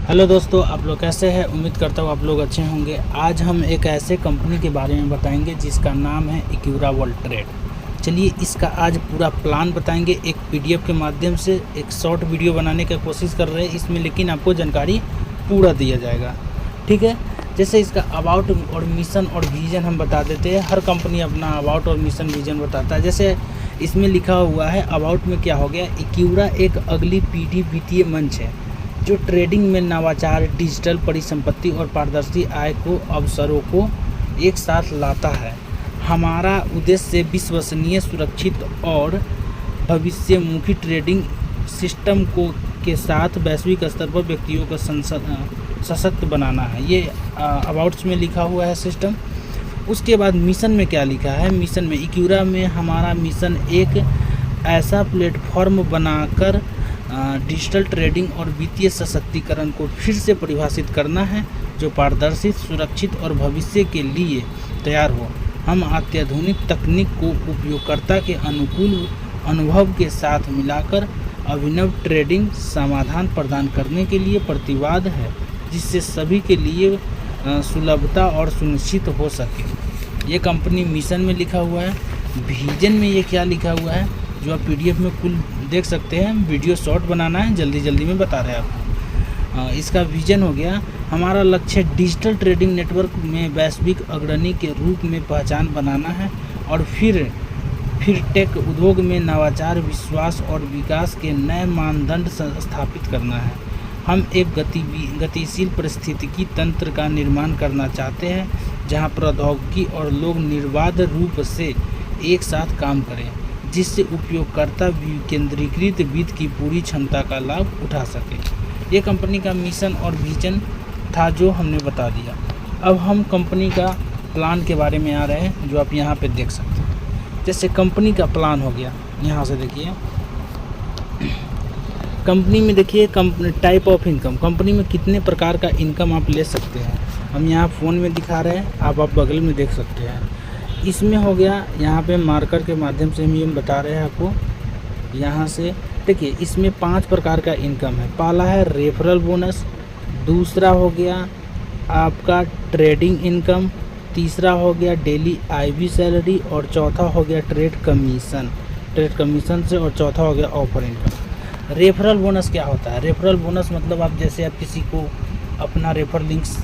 Hello दोस्तों, आप लोग कैसे हैं। उम्मीद करता हूँ आप लोग अच्छे होंगे। आज हम एक ऐसे कंपनी के बारे में बताएंगे जिसका नाम है इक्विरा वर्ल्ड ट्रेड। चलिए इसका आज पूरा प्लान बताएंगे। एक पीडीएफ के माध्यम से एक शॉर्ट वीडियो बनाने की कोशिश कर रहे हैं इसमें, लेकिन आपको जानकारी पूरा दिया जाएगा। ठीक है, जैसे इसका अबाउट और मिशन और विज़न हम बता देते हैं। हर कंपनी अपना अबाउट और मिशन विज़न बताता है। जैसे इसमें लिखा हुआ है अबाउट में क्या हो गया, इक्विरा एक अगली पीढ़ी वित्तीय मंच है जो ट्रेडिंग में नवाचार, डिजिटल परिसंपत्ति और पारदर्शी आय को अवसरों को एक साथ लाता है। हमारा उद्देश्य विश्वसनीय, सुरक्षित और भविष्यमुखी ट्रेडिंग सिस्टम को के साथ वैश्विक स्तर पर व्यक्तियों को सशक्त बनाना है। ये अबाउट्स में लिखा हुआ है सिस्टम। उसके बाद मिशन में क्या लिखा है, मिशन में इक्विरा में हमारा मिशन एक ऐसा प्लेटफॉर्म बनाकर डिजिटल ट्रेडिंग और वित्तीय सशक्तिकरण को फिर से परिभाषित करना है जो पारदर्शी, सुरक्षित और भविष्य के लिए तैयार हो। हम अत्याधुनिक तकनीक को उपयोगकर्ता के अनुकूल अनुभव के साथ मिलाकर अभिनव ट्रेडिंग समाधान प्रदान करने के लिए प्रतिबद्ध है जिससे सभी के लिए सुलभता और सुनिश्चित हो सके। ये कंपनी मिशन में लिखा हुआ है। विजन में ये क्या लिखा हुआ है जो आप पीडीएफ में कुल देख सकते हैं। वीडियो शॉर्ट बनाना है, जल्दी में बता रहे हैं आपको। इसका विजन हो गया, हमारा लक्ष्य डिजिटल ट्रेडिंग नेटवर्क में वैश्विक अग्रणी के रूप में पहचान बनाना है और फिर टेक उद्योग में नवाचार, विश्वास और विकास के नए मानदंड स्थापित करना है। हम एक गतिशील पारिस्थितिकी तंत्र का निर्माण करना चाहते हैं जहां प्रौद्योगिकी और लोग निर्बाध रूप से एक साथ काम करें जिससे उपयोगकर्ता विकेंद्रीकृत वित्त की पूरी क्षमता का लाभ उठा सके। ये कंपनी का मिशन और विजन था जो हमने बता दिया। अब हम कंपनी का प्लान के बारे में आ रहे हैं जो आप यहाँ पे देख सकते हैं। जैसे कंपनी का प्लान हो गया, यहाँ से देखिए कंपनी में देखिए टाइप ऑफ इनकम, कंपनी में कितने प्रकार का इनकम आप ले सकते हैं। हम यहाँ फ़ोन में दिखा रहे हैं, आप बगल में देख सकते हैं। इसमें हो गया, यहाँ पे मार्कर के माध्यम से हम ये बता रहे हैं आपको। यहाँ से देखिए इसमें 5 प्रकार का इनकम है। पहला है रेफरल बोनस, दूसरा हो गया आपका ट्रेडिंग इनकम, तीसरा हो गया डेली आईवी सैलरी और चौथा हो गया ट्रेड कमीशन से, और चौथा हो गया ऑफर इनकम। रेफरल बोनस क्या होता है? रेफरल बोनस मतलब आप जैसे आप किसी को अपना रेफर लिंक्स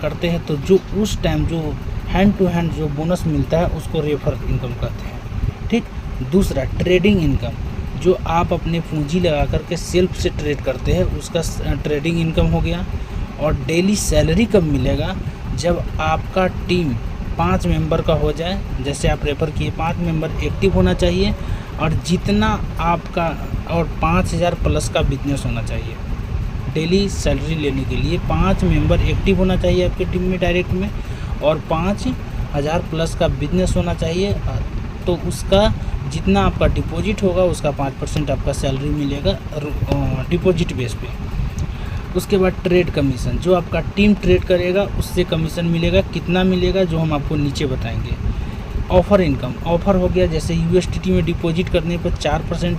करते हैं तो जो उस टाइम जो हैंड टू हैंड जो बोनस मिलता है उसको रेफर इनकम कहते हैं। ठीक। दूसरा ट्रेडिंग इनकम, जो आप अपने पूंजी लगा करके सेल्फ से ट्रेड करते हैं उसका ट्रेडिंग इनकम हो गया। और डेली सैलरी कब मिलेगा? जब आपका टीम 5 मेंबर का हो जाए। जैसे आप रेफर किए 5 मेंबर एक्टिव होना चाहिए और जितना आपका और 5000 प्लस का बिजनेस होना चाहिए। डेली सैलरी लेने के लिए 5 मेंबर एक्टिव होना चाहिए आपके टीम में डायरेक्ट में, और 5000 प्लस का बिजनेस होना चाहिए। तो उसका जितना आपका डिपॉजिट होगा उसका 5% आपका सैलरी मिलेगा डिपॉजिट बेस पे। उसके बाद ट्रेड कमीशन, जो आपका टीम ट्रेड करेगा उससे कमीशन मिलेगा। कितना मिलेगा जो हम आपको नीचे बताएंगे। ऑफ़र इनकम, ऑफ़र हो गया जैसे यूएसडीटी में डिपॉजिट करने पर 4%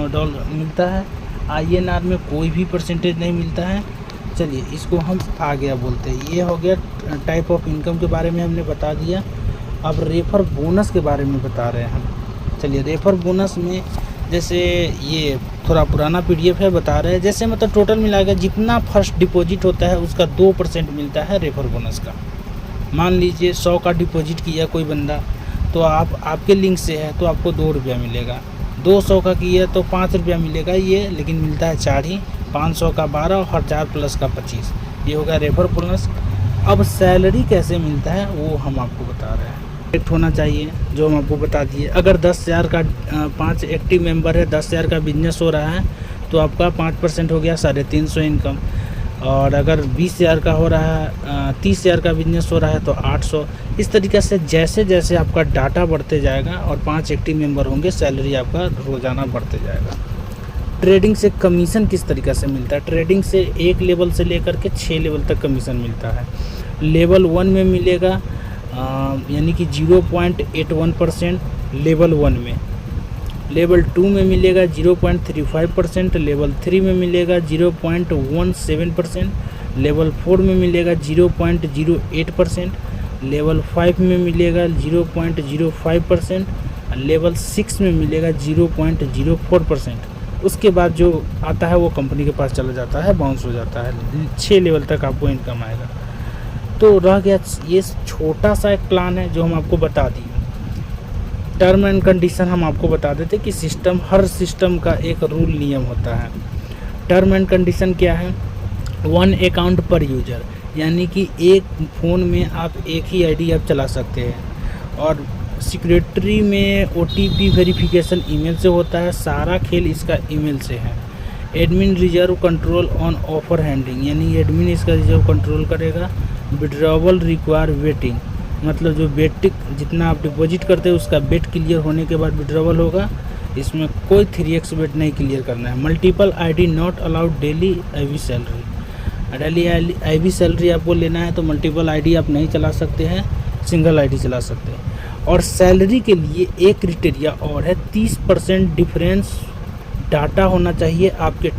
डॉलर मिलता है। आईएनआर में कोई भी परसेंटेज नहीं मिलता है। चलिए इसको हम आ गया बोलते हैं। ये हो गया टाइप ऑफ इनकम के बारे में हमने बता दिया। अब रेफर बोनस के बारे में बता रहे हैं हम। चलिए रेफर बोनस में जैसे ये थोड़ा पुराना पीडीएफ है, बता रहे हैं जैसे मतलब टोटल मिला के जितना फर्स्ट डिपॉजिट होता है उसका 2% मिलता है रेफर बोनस का। मान लीजिए 100 का डिपॉजिट किया कोई बंदा, तो आपके लिंक से है तो आपको 2 रुपया मिलेगा। 200 का किया तो 5 रुपया मिलेगा ये, लेकिन मिलता है 4 ही। 500 का 12 और 1000 प्लस का 25। ये होगा रेफर बोनस। अब सैलरी कैसे मिलता है वो हम आपको बता रहे हैं। एक्ट होना चाहिए जो हम आपको बता दिए। अगर 10,000 का 5 एक्टिव मेंबर है, 10,000 का बिजनेस हो रहा है तो आपका 5% हो गया 350 इनकम। और अगर 20,000 का हो रहा है, 30,000 का बिजनेस हो रहा है तो 800। इस तरीक़े से जैसे जैसे आपका डाटा बढ़ते जाएगा और 5 एक्टिव मेंबर होंगे, सैलरी आपका रोज़ाना बढ़ते जाएगा। ट्रेडिंग से कमीशन किस तरीक़े से मिलता है? ट्रेडिंग से 1 लेवल से लेकर के 6 लेवल तक कमीशन मिलता है। लेवल 1 में मिलेगा यानी कि 0.81% लेवल 1 में। लेवल 2 में मिलेगा 0.35%, लेवल 3 में मिलेगा 0.17%, लेवल 4 में मिलेगा 0.08%, लेवल 5 में मिलेगा 0.05%, लेवल 6 में मिलेगा 0.04%। उसके बाद जो आता है वो कंपनी के पास चला जाता है, बाउंस हो जाता है। 6 लेवल तक आपको इनकम आएगा। तो रह गया ये छोटा सा एक प्लान है जो हम आपको बता दिए। टर्म एंड कंडीशन हम आपको बता देते कि हर सिस्टम का एक रूल नियम होता है। टर्म एंड कंडीशन क्या है? 1 अकाउंट पर यूजर, यानी कि एक फ़ोन में आप एक ही आईडी आप चला सकते हैं। और सिक्योरिटी में OTP वेरिफिकेशन ईमेल से होता है। सारा खेल इसका ईमेल से है। Admin reserve control on offer handling, यानी एडमिन इसका रिजर्व कंट्रोल करेगा। विड्रॉवल रिक्वायर वेटिंग, मतलब जो बेट जितना आप डिपॉजिट करते हैं उसका बेट क्लियर होने के बाद विड्रॉवल होगा। इसमें कोई 3x बेट नहीं क्लियर करना है। Multiple ID not allowed daily IV salary, daily IV salary आपको लेना है तो मल्टीपल आईडी आप नहीं चला सकते हैं, सिंगल आईडी चला सकते हैं। और सैलरी के लिए एक क्राइटेरिया और है, 30% डिफरेंस डाटा होना चाहिए आपके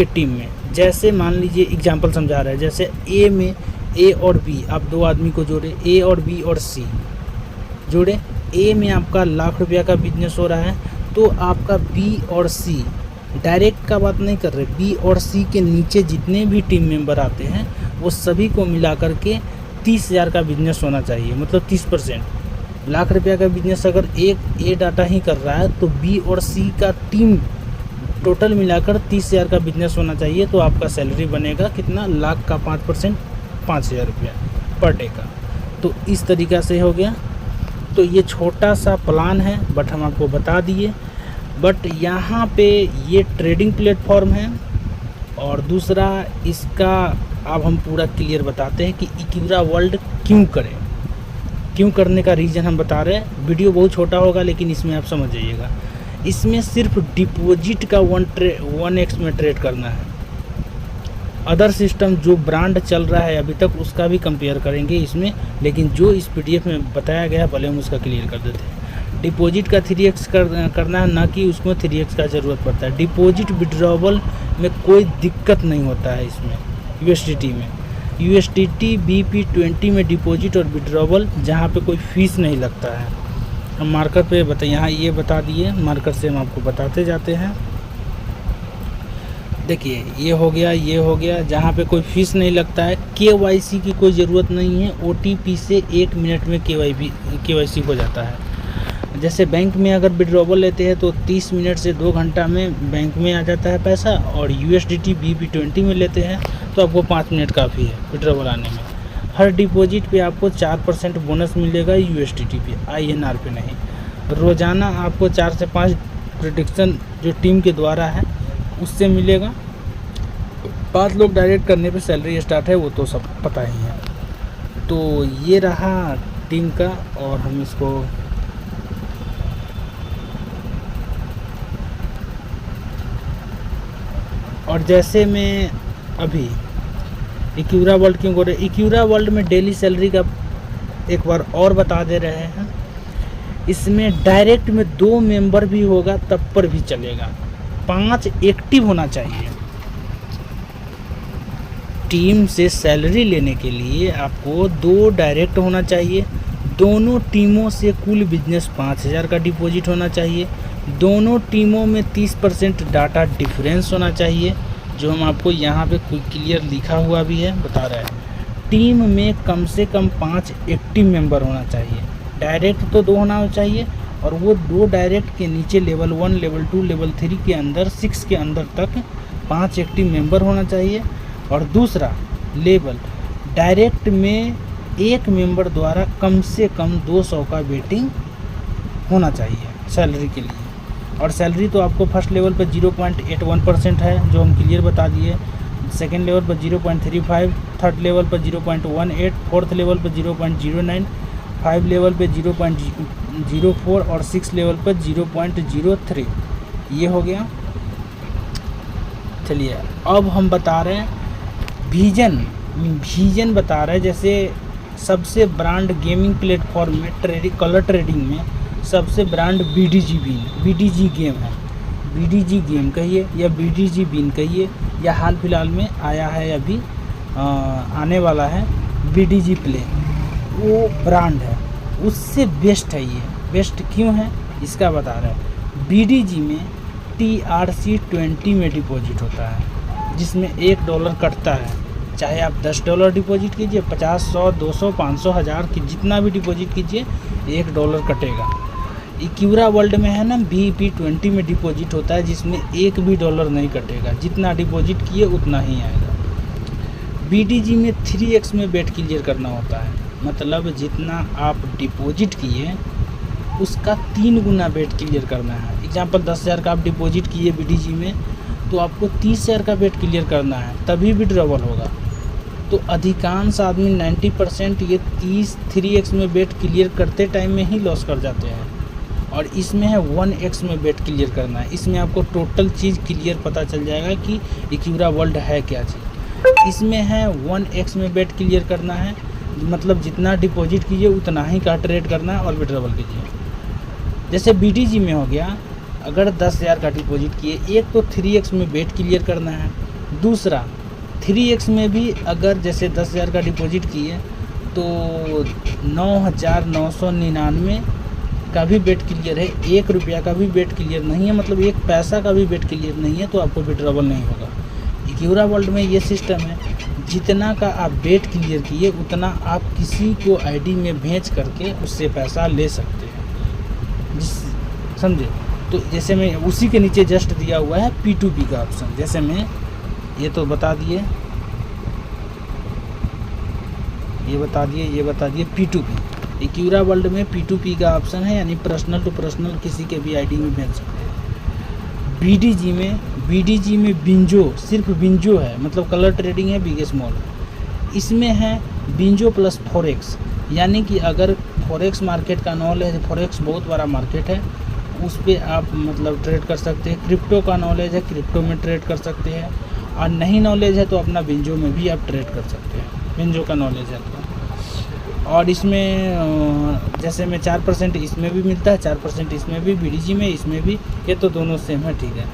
टीम में। जैसे मान लीजिए एग्जांपल समझा रहा है, जैसे A और B, आप 2 आदमी को जोड़े, A और B और C जोड़े। A में आपका ₹1,00,000 का बिजनेस हो रहा है तो आपका B और C, डायरेक्ट का बात नहीं कर रहे, B और C के नीचे जितने भी टीम मेंबर आते हैं वो सभी को मिला करके 30,000 का बिजनेस होना चाहिए, मतलब 30%। ₹1,00,000 का बिजनेस अगर एक A डाटा ही कर रहा है तो B और C का टीम टोटल मिलाकर 30,000 का बिजनेस होना चाहिए। तो आपका सैलरी बनेगा कितना? लाख का 5%, ₹5,000 पर डे का। तो इस तरीक़ा से हो गया। तो ये छोटा सा प्लान है बट हम आपको बता दिए। बट यहाँ पे ये ट्रेडिंग प्लेटफॉर्म है। और दूसरा इसका अब हम पूरा क्लियर बताते हैं कि इक्विरा वर्ल्ड क्यों करें, क्यों करने का रीज़न हम बता रहे हैं। वीडियो बहुत छोटा होगा लेकिन इसमें आप समझ जाइएगा। इसमें सिर्फ डिपॉजिट का 1x में ट्रेड करना है। अदर सिस्टम जो ब्रांड चल रहा है अभी तक उसका भी कंपेयर करेंगे इसमें, लेकिन जो इस PDF में बताया गया पहले हम उसका क्लियर कर देते हैं। डिपॉजिट का 3x करना है, ना कि उसमें 3x का ज़रूरत पड़ता है। डिपॉजिट विड्रॉवल में कोई दिक्कत नहीं होता है इसमें। USDT में USDT BP20 में डिपॉजिट और विड्रॉवल जहाँ पे कोई फ़ीस नहीं लगता है। हम मार्कर पे यहाँ ये बता दिए, मार्कर से हम आपको बताते जाते हैं। देखिए ये हो गया जहाँ पे कोई फ़ीस नहीं लगता है। KYC की कोई ज़रूरत नहीं है। OTP से 1 मिनट में KYC हो जाता है। जैसे बैंक में अगर विड्रॉवल लेते हैं तो 30 मिनट से 2 घंटा में बैंक में आ जाता है पैसा, और USDT BP20 में लेते हैं तो आपको 5 मिनट काफ़ी है विड्रॉवल आने में। हर डिपॉजिट पे आपको 4% बोनस मिलेगा USDT पे, INR पे नहीं। रोज़ाना आपको 4 से 5 प्रेडिक्शन जो टीम के द्वारा है उससे मिलेगा। 5 लोग डायरेक्ट करने पे सैलरी स्टार्ट है, वो तो सब पता ही है। तो ये रहा टीम का। और हम इसको और जैसे मैं अभी इक्विरा वर्ल्ड क्यों बोल रहे, इक्विरा वर्ल्ड में डेली सैलरी का एक बार और बता दे रहे हैं। इसमें डायरेक्ट में 2 मेंबर भी होगा तब पर भी चलेगा। 5 एक्टिव होना चाहिए। टीम से सैलरी लेने के लिए आपको 2 डायरेक्ट होना चाहिए। दोनों टीमों से कुल बिजनेस 5,000 का डिपॉजिट होना चाहिए। दोनों टीमों में 30% डाटा डिफरेंस होना चाहिए, जो हम आपको यहाँ पे कोई क्लियर लिखा हुआ भी है बता रहा है। टीम में कम से कम 5 एक्टिव मेंबर होना चाहिए। डायरेक्ट तो 2 होना चाहिए, और वो 2 डायरेक्ट के नीचे लेवल 1, लेवल 2, लेवल 3 के अंदर 6 के अंदर तक 5 एक्टिव मेंबर होना चाहिए। और दूसरा लेवल डायरेक्ट में 1 मेंबर द्वारा कम से कम 200 का वेटिंग होना चाहिए सैलरी के लिए। और सैलरी तो आपको फर्स्ट लेवल पर 0.81% है जो हम क्लियर बता दिए। सेकेंड लेवल पर 0.35, थर्ड लेवल पर 0.18, फोर्थ लेवल पर 0.09, 5 लेवल पे 0.04 और 6 लेवल पर 0.03। ये हो गया। चलिए अब हम बता रहे हैं विजन बता रहे हैं। जैसे सबसे ब्रांड गेमिंग प्लेटफॉर्म में कलर ट्रेडिंग में सबसे ब्रांड BDG गेम है। BDG गेम कहिए या BDG बीन कहिए, या हाल फिलहाल में आया है अभी आने वाला है BDG प्ले, वो ब्रांड है, उससे बेस्ट है ये। बेस्ट क्यों है इसका बता रहा है। BDG में TRC20 में डिपॉजिट होता है, जिसमें $1 कटता है। चाहे आप $10 डिपॉजिट कीजिए, 50, 100, 200, 500, 1000 की जितना भी डिपॉजिट कीजिए $1 कटेगा। इक्यूरा वर्ल्ड में है ना BEP20 में डिपॉजिट होता है, जिसमें $1 भी नहीं कटेगा, जितना डिपॉजिट किए उतना ही आएगा। BDG में 3x में बेट क्लियर करना होता है, मतलब जितना आप डिपॉजिट किए उसका 3 गुना बेट क्लियर करना है। एग्जांपल 10,000 का आप डिपॉजिट किए BDG में, तो आपको 30,000 का बेट क्लियर करना है, तभी विड्रॉवल होगा। तो अधिकांश आदमी 90% ये 3x में बेट क्लियर करते टाइम में ही लॉस कर जाते हैं। और इसमें है 1x में बेट क्लियर करना है। इसमें आपको टोटल चीज़ क्लियर पता चल जाएगा कि इक्यूरा वर्ल्ड है क्या चीज़। इसमें है 1x में बेट क्लियर करना है, मतलब जितना डिपॉजिट कीजिए उतना ही का ट्रेड करना है और विड्रॉवल कीजिए। जैसे BDG में हो गया, अगर 10,000 का डिपॉजिट किए, एक तो 3x में बेट क्लियर करना है, दूसरा 3x में भी अगर जैसे 10,000 का डिपॉजिट किए तो 9,999 का भी बेट क्लियर है, ₹1 का भी बेट क्लियर नहीं है, मतलब 1 पैसा का भी बेट क्लियर नहीं है, तो आपको विड्रॉवल नहीं होगा। इक्यूरा वर्ल्ड में ये सिस्टम है, जितना का आप बेट क्लियर किए उतना आप किसी को ID में भेज करके उससे पैसा ले सकते हैं, समझे। तो जैसे मैं उसी के नीचे जस्ट दिया हुआ है P2P का ऑप्शन, जैसे मैं ये तो बता दिए, ये बता दिए P2P। इक्यूरा वर्ल्ड में P2P का ऑप्शन है, यानी पर्सनल टू पर्सनल किसी के भी ID में भेज सकते हैं। BDG में बिंजो, सिर्फ बिंजो है, मतलब कलर ट्रेडिंग है, बिग स्मॉल। इसमें है बिंजो प्लस फॉरेक्स, यानी कि अगर फॉरेक्स मार्केट का नॉलेज है, फॉरेक्स बहुत बड़ा मार्केट है, उस पर आप मतलब ट्रेड कर सकते हैं। क्रिप्टो का नॉलेज है, क्रिप्टो में ट्रेड कर सकते हैं, और नहीं नॉलेज है तो अपना बिंजो में भी आप ट्रेड कर सकते हैं, बिंजो का नॉलेज है तो। और इसमें जैसे में 4% इसमें भी मिलता है, 4% इसमें भी, BDG में, इसमें भी, ये तो दोनों सेम है, ठीक है।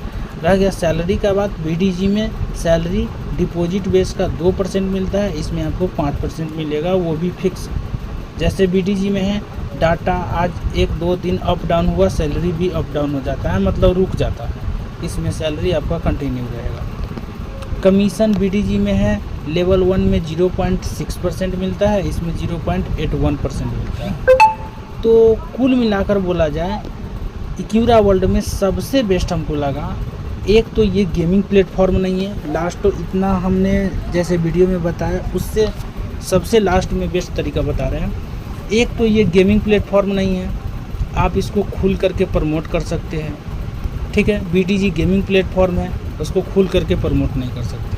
रह गया सैलरी का बात। BDG में सैलरी डिपॉजिट बेस का 2% मिलता है, इसमें आपको 5% मिलेगा, वो भी फिक्स। जैसे BDG में है डाटा आज 1-2 दिन अप डाउन हुआ, सैलरी भी अप डाउन हो जाता है, मतलब रुक जाता है, इसमें सैलरी आपका कंटिन्यू रहेगा। कमीशन BDG में है लेवल 1 में 0.6% मिलता है, इसमें 0.81% मिलता है। तो कुल मिलाकर बोला जाए इक्यूरा वर्ल्ड में सबसे बेस्ट हमको लगा, एक तो ये गेमिंग प्लेटफॉर्म नहीं है, लास्ट तो इतना हमने जैसे वीडियो में बताया उससे सबसे लास्ट में बेस्ट तरीका बता रहे हैं। एक तो ये गेमिंग प्लेटफॉर्म नहीं है, आप इसको खुल करके प्रमोट कर सकते हैं, ठीक है। BDG गेमिंग प्लेटफॉर्म है, उसको खुल करके प्रमोट नहीं कर सकते।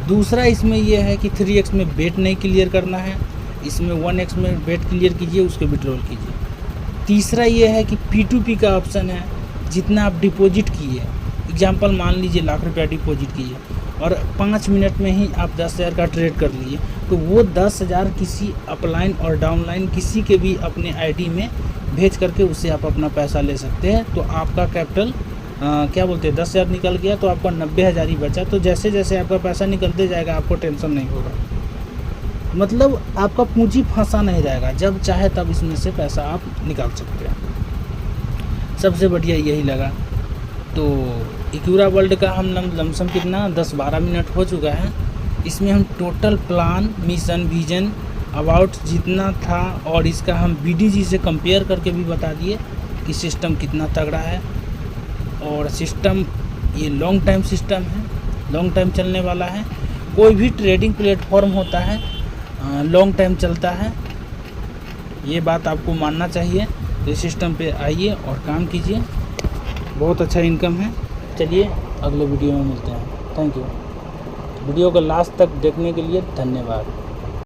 दूसरा इसमें यह है कि 3x में बेट नहीं क्लियर करना है, इसमें 1x में बेट क्लियर कीजिए, उसको विड्रॉल कीजिए। तीसरा यह है कि P2P का ऑप्शन है, जितना आप डिपॉजिट किए, एग्जांपल मान लीजिए ₹1,00,000 डिपॉजिट किए और 5 मिनट में ही आप 10,000 का ट्रेड कर लिए, तो वो 10,000 किसी अपलाइन और डाउनलाइन किसी के भी अपने ID में भेज करके उससे आप अपना पैसा ले सकते हैं। तो आपका कैपिटल क्या बोलते हैं 10,000 निकल गया, तो आपका 90,000 ही बचा। तो जैसे जैसे आपका पैसा निकलते जाएगा आपको टेंशन नहीं होगा, मतलब आपका पूंजी फंसा नहीं जाएगा, जब चाहे तब इसमें से पैसा आप निकाल सकते हैं। सबसे बढ़िया यही लगा। तो इक्यूरा वर्ल्ड का हम लमसम कितना 10-12 मिनट हो चुका है, इसमें हम total plan, mission, vision, about जितना था, और इसका हम BDG से कंपेयर करके भी बता दिए कि सिस्टम कितना तगड़ा है। और सिस्टम ये लॉन्ग टाइम सिस्टम है, लॉन्ग टाइम चलने वाला है। कोई भी ट्रेडिंग प्लेटफॉर्म होता है लॉन्ग टाइम चलता है, ये बात आपको मानना चाहिए। तो इस सिस्टम पे आइए और काम कीजिए, बहुत अच्छा इनकम है। चलिए अगले वीडियो में मिलते हैं। Thank you. वीडियो को लास्ट तक देखने के लिए धन्यवाद।